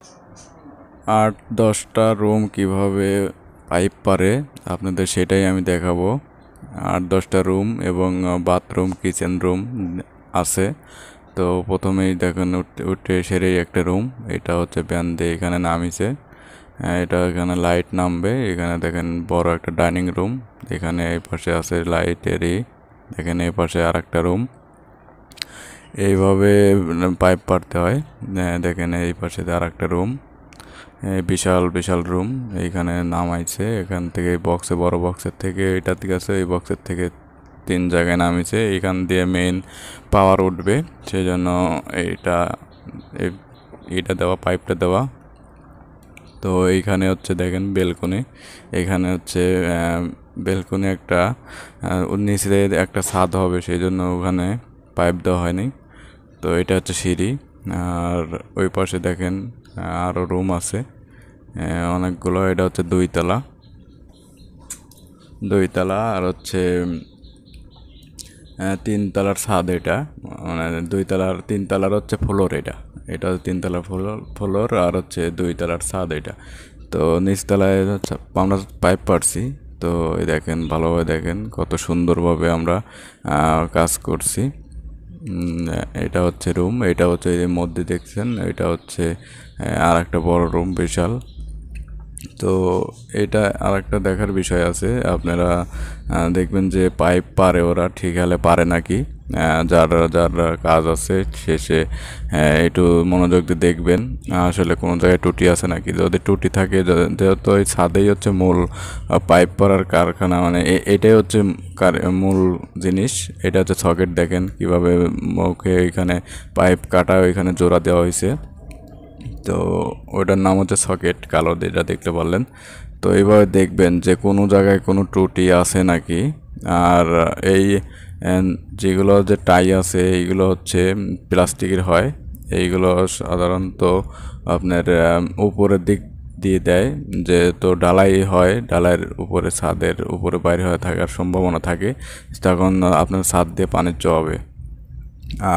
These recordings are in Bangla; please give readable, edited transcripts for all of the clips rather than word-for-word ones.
8-10টা রুম কিভাবে পাইপ পারে আপনাদের সেটাই আমি দেখাবো। 8-10টা রুম এবং বাথরুম কিচেন রুম আছে। তো প্রথমেই দেখেন উঠে সেরেই একটা রুম, এটা হচ্ছে ব্যান দিয়ে এখানে নামিছে। এটা এখানে লাইট নামবে। এখানে দেখেন বড় একটা ডাইনিং রুম, এখানে এই পাশে আছে লাইটেরই। দেখেন এই পাশে আর একটা রুম। এইভাবে পাইপ পারতে হয়। দেখেন এই পাশে আর একটা রুম, বিশাল বিশাল রুম এইখানে নামাইছে। এখান থেকে বক্সে বড় বক্সের থেকে এটা থেকে আছে, এই বক্সের থেকে 3 জায়গায় নামিছে। এইখান দিয়ে মেইন পাওয়ার উঠবে, সেই জন্য এইটা দেওয়া, পাইপটা দেওয়া। তো এইখানে হচ্ছে দেখেন বেলকনি, এখানে হচ্ছে বেলকনি একটা নিচে একটা ছাদ হবে, সেই জন্য ওখানে পাইপ দেওয়া হয়নি। তো এটা হচ্ছে সিঁড়ি। আর ওই পাশে দেখেন আরও রুম আছে অনেকগুলো। এটা হচ্ছে 2 তলা, আর হচ্ছে 3 তলার ছাদ। এটা মানে 2 তলার 3 তলার হচ্ছে ফ্লোর। এটা হচ্ছে 3 তলার ফ্লোর আর হচ্ছে 2 তলার ছাদ এটা। তো নিচতলায় হচ্ছে আমরা পাইপ পারছি। তো এই দেখেন ভালোভাবে দেখেন কত সুন্দরভাবে আমরা কাজ করছি। এটা হচ্ছে রুম, এটা হচ্ছে এর মধ্যে দেখছেন, এটা হচ্ছে আর একটা বড় রুম বিশাল। তো এটা আর একটা দেখার বিষয় আছে, আপনারা দেখবেন যে পাইপ পারে ওরা ঠিক হলে পারে নাকি। যার যার কাজ আছে শেষে একটু মনোযোগ দিয়ে দেখবেন আসলে কোনো জায়গায় টুটি আছে নাকি। যদি টুটি থাকে, যেহেতু ওই ছাদেই হচ্ছে মূল পাইপ পারার কারখানা, মানে এটাই হচ্ছে মূল জিনিস। এটা হচ্ছে সকেট, দেখেন কিভাবে মুখে এখানে পাইপ কাটা ওইখানে জোড়া দেওয়া হয়েছে। তো ওটার নাম হচ্ছে সকেট, কালো যেটা দেখতে পারলেন। তো এইভাবে দেখবেন যে কোনো জায়গায় কোনো ত্রুটি আছে নাকি। আর এই যেগুলো যে টাই আছে এইগুলো হচ্ছে প্লাস্টিকের হয়। এইগুলো সাধারণত আপনার উপরের দিক দিয়ে দেয়, যেহেতু ঢালাই হয়, ঢালাইয়ের উপরে ছাদের উপরে বাইরে হয়ে থাকার সম্ভাবনা থাকে, তখন আপনার ছাদ দিয়ে পানি চড়াবে।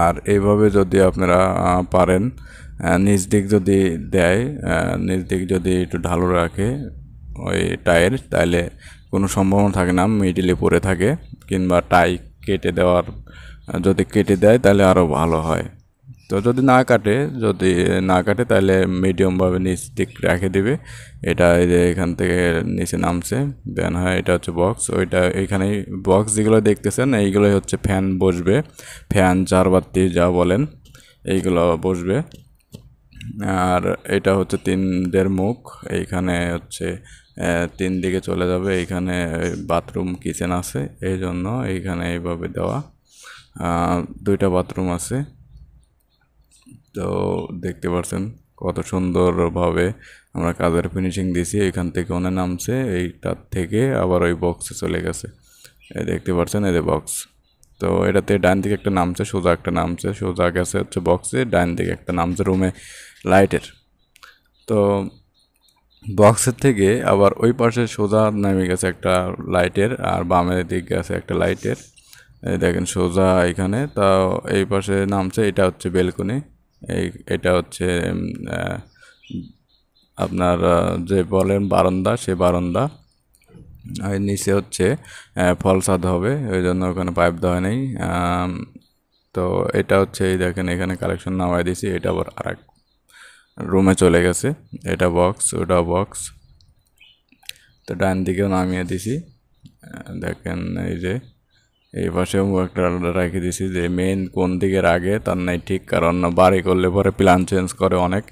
আর এইভাবে যদি আপনারা পারেন নিচ দিক যদি দেয়, নিচ দিক যদি একটু ঢালু রাখে ওই টাইয়ের, তাহলে কোনো সম্ভাবনা থাকে না মিডিলে পড়ে থাকে। কিংবা টাই কেটে দেওয়ার, যদি কেটে দেয় তাহলে আরও ভালো হয়। তো যদি না কাটে তাহলে মিডিয়ামভাবে নিচ দিক রেখে দিবে। এটা এই যে এখান থেকে নিচে নামছে ব্যান হয়, এটা হচ্ছে বক্স। ওইটা এইখানেই বক্স যেগুলো দেখতেছেন এইগুলোই হচ্ছে ফ্যান বসবে, ফ্যান চারবাতি যা বলেন এইগুলো বসবে। আর এটা হচ্ছে 3 মুখ, এইখানে হচ্ছে 3 দিকে চলে যাবে। এইখানে বাথরুম কিচেন আছে, এই জন্য এইখানে এইভাবে দেওয়া। 2টা বাথরুম আছে। তো দেখতে পাচ্ছেন কত সুন্দরভাবে আমরা কাজের ফিনিশিং দিছি। এখান থেকে ওনে নামছে, এইটার থেকে আবার ওই বক্সে চলে গেছে। এই দেখতে পাচ্ছেন এই যে বক্স। তো এটাতে ডান দিকে একটা নামছে, সোজা একটা নামছে, সোজা গেছে হচ্ছে বক্সে, ডান দিকে একটা নামছে রুমে লাইটের। তো বক্সের থেকে আবার ওই পাশে সোজা নেমে গেছে একটা লাইটের, আর বামের দিকে গেছে একটা লাইটের। এই দেখেন সোজা এখানে। তা এই পাশে নামছে, এটা হচ্ছে বেলকনি। এটা হচ্ছে আপনার যে বলেন বারান্দা, সে বারান্দা। আর নিচে হচ্ছে ফল ছাদ হবে, ওই জন্য ওখানে পাইপ দেওয়া নেই। তো এটা হচ্ছে এই দেখেন এখানে কালেকশন নামাই দিয়েছি, এটা আবার আর এক রুমে চলে গেছে। এটা বক্স, ওটা বক্স। তো ডান দিকেও নামিয়ে দিছি। দেখেন এই যে এই পাশেও একটা রেখে দিছি, যে মেইন কোন দিকে রাখে তার নাই ঠিক, কারণ বাড়ি করলে পরে প্ল্যান চেঞ্জ করে অনেক।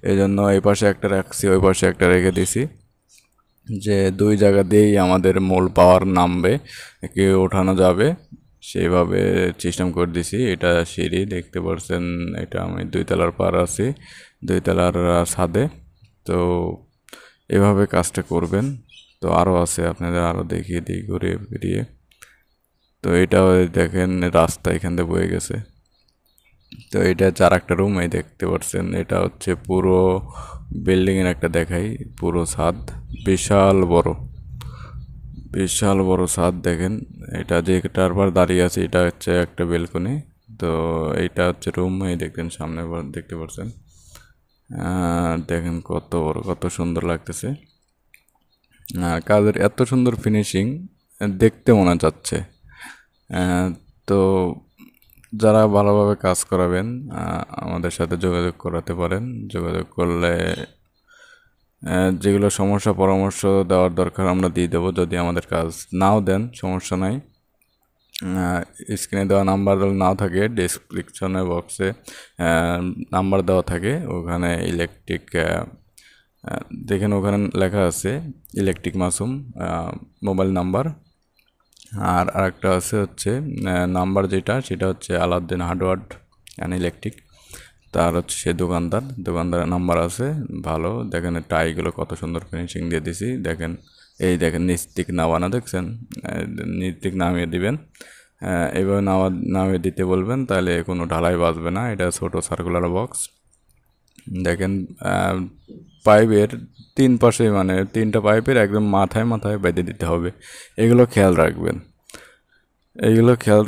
এই জন্য এই পাশে একটা রাখছি, ওই পাশে একটা রেখে দিছি, যে 2 জায়গা দিয়েই আমাদের মূল পাওয়ার নামবে, কি ওঠানো যাবে সেইভাবে সিস্টেম করে দিছি। এটা সিঁড়ি দেখতে পাচ্ছেন, এটা আমি 2 তলার পার আছি, 2 তলার ছাদে। তো এভাবে কাজটা করবেন। তো আরও আছে, আপনাদের আরও দেখিয়ে দিই ঘুরিয়ে ফিরিয়ে। তো এটাও দেখেন রাস্তা এখান থেকে বয়ে গেছে। তো এটা হচ্ছে আর একটা রুম, এই দেখতে পাচ্ছেন। এটা হচ্ছে পুরো বিল্ডিংয়ের একটা দেখাই, পুরো ছাদ বিশাল বড়, বিশাল বড় ছাদ। দেখেন এটা যেটার পর দাঁড়িয়ে আছে এটা হচ্ছে একটা বেলকনি। তো এইটা হচ্ছে রুম, এই দেখেন সামনে দেখতে পাচ্ছেন। দেখেন কত বড়, কত সুন্দর লাগতেছে। কাজের এত সুন্দর ফিনিশিং দেখতে মনে যাচ্ছে। তো যারা ভালোভাবে কাজ করাবেন আমাদের সাথে যোগাযোগ করাতে পারেন। যোগাযোগ করলে যেগুলো সমস্যা পরামর্শ দেওয়ার দরকার আমরা দিয়ে দেবো। যদি আমাদের কাজ নাও দেন সমস্যা নাই, স্ক্রিনে দেওয়া নাম্বার নাও থাকে, ডেসক্রিপশনে বক্সে নাম্বার দেওয়া থাকে, ওখানে ইলেকট্রিক দেখেন ওখানে লেখা আছে ইলেকট্রিক মাসুম মোবাইল নাম্বার। আর আরেকটা আছে হচ্ছে নাম্বার যেটা, সেটা হচ্ছে আলাউদ্দিন হার্ডওয়্যার অ্যান্ড ইলেকট্রিক, তার হচ্ছে সে দোকানদারের নাম্বার আছে ভালো। দেখেন টাইগুলো কত সুন্দর ফিনিশিং দিয়ে দিছি। দেখেন এই দেখেন নিস্তিক নামানো দেখছেন, নিস্তিক নামিয়ে দিবেন। এইভাবে নামিয়ে দিতে বলবেন, তাহলে কোনো ঢালাই বাজবে না। এটা ছোটো সার্কুলার বক্স। দেখেন পাইপের 3 পাশে মানে 3টা পাইপের একদম মাথায় মাথায় বেঁধে দিতে হবে। এগুলো খেয়াল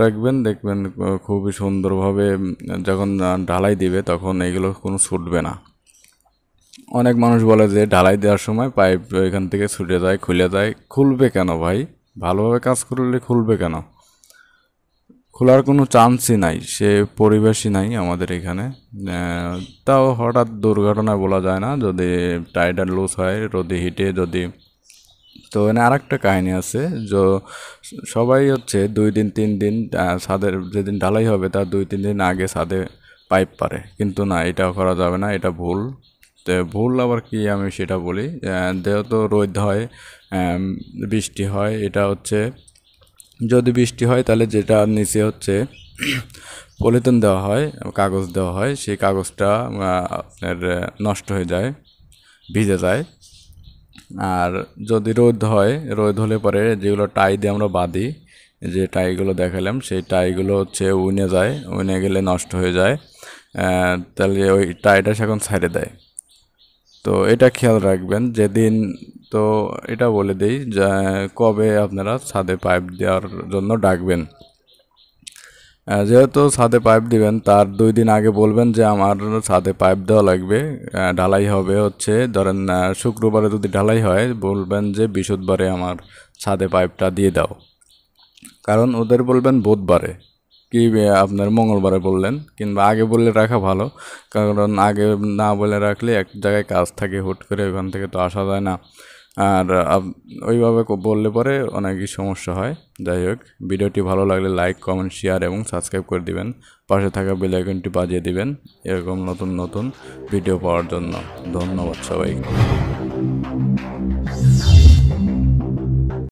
রাখবেন, দেখবেন খুবই সুন্দরভাবে যখন ঢালাই দিবে তখন এগুলো কোনো ছুটবে না। অনেক মানুষ বলে যে ঢালাই দেওয়ার সময় পাইপ এখান থেকে ছুটে যায়, খুলে যায়। খুলবে কেন ভাই? ভালোভাবে কাজ করলে খুলবে কেন? খোলার কোনো চান্সই নাই, সে পরিবেশই নাই আমাদের এখানে। তাও হঠাৎ দুর্ঘটনা বলা যায় না, যদি টাইডার লুজ হয় রোদে হিটে যদি। তো এখানে আর একটা কাহিনী আছে, যে সবাই হচ্ছে 2 দিন 3 দিন ছাদের যেদিন ঢালাই হবে তার 2-3 দিন আগে ছাদে পাইপ পারে, কিন্তু না, এটাও করা যাবে না, এটা ভুল। তো ভুল আবার কি আমি সেটা বলি। যেহেতু রোদ হয়, বৃষ্টি হয়, এটা হচ্ছে যদি বৃষ্টি হয় তাহলে যেটা নিচে হচ্ছে পলিথিন দেওয়া হয়, কাগজ দেওয়া হয়, সেই কাগজটা আপনার নষ্ট হয়ে যায়, ভিজে যায়। আর যদি রোদ হয়, রোদ হলে পরে যেগুলো টাই দিয়ে আমরা বাঁধি, যে টাইগুলো দেখালাম, সেই টাইগুলো হচ্ছে উইনে গেলে নষ্ট হয়ে যায়। তাহলে ওই টাইটা এখন ছাইড়ে দেয়। তো এটা খেয়াল রাখবেন যেদিন। তো এটা বলে দিই যে কবে আপনারা ছাদে পাইপ দেওয়ার জন্য ডাকবেন। যেহেতু ছাদে পাইপ দিবেন তার 2 দিন আগে বলবেন যে আমার ছাদে পাইপ দেওয়া লাগবে, ঢালাই হবে হচ্ছে ধরেন শুক্রবারে যদি ঢালাই হয়, বলবেন যে বৃহস্পতিবারে আমার ছাদে পাইপটা দিয়ে দাও। কারণ ওদের বলবেন বুধবারে কি আপনার মঙ্গলবারে বললেন, কিংবা আগে বললে রাখা ভালো। কারণ আগে না বলে রাখলে এক জায়গায় কাজ থাকে, হুট করে ওখান থেকে তো আসা যায় না। আর ওইভাবে বললে পরে অনেকই সমস্যা হয়। যাই হোক, ভিডিওটি ভালো লাগলে লাইক, কমেন্ট, শেয়ার এবং সাবস্ক্রাইব করে দিবেন। পাশে থাকা বেল আইকনটি বাজিয়ে দিবেন এরকম নতুন নতুন ভিডিও পাওয়ার জন্য। ধন্যবাদ সবাইকে।